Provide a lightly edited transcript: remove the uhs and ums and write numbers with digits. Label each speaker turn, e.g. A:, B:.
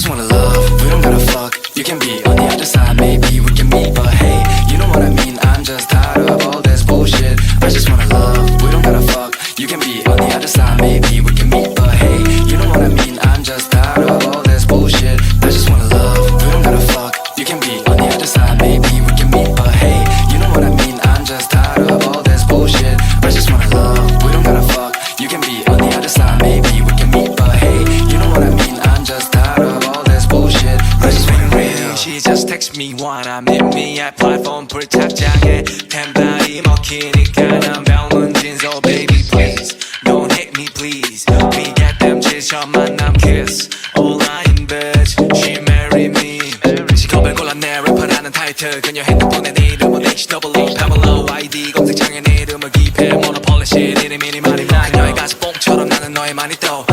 A: just wanna love, we don't gotta fuck. You can be on the other side, maybe we can meet. But hey, you know what I mean, I'm just tired of all this bullshit. I just wanna love, we don't gotta fuck. You can be on the other side, maybe we can meet. But hey, you know what I mean, I'm just tired of all this bullshit. I just wanna love, we don't gotta fuck. You can be on the other side, maybe we can meet. But hey, you know what I mean, I'm just tired of all this bullshit. I just wanna love, we don't gotta fuck. You can be on the other side, maybe we can meet. But hey, you know what I mean, I'm just tired of all this bullshit. I just wanna real.
B: She just text me wanna meet me at platform 불착장에 템발이 먹히니까 난 병문진. So baby please don't hate me please. We got them 7천만 남 kiss online bitch she marry me. 직업을 골랐네 래퍼라는 타이틀. 그녀 핸드폰에 내 이름은 HWO Pamela ID 검색창에 내 이름을 기입해 모노폴리 shit 이름이니 말이 나. 그녀의 가슴 뽕처럼 나는 너의 많이 또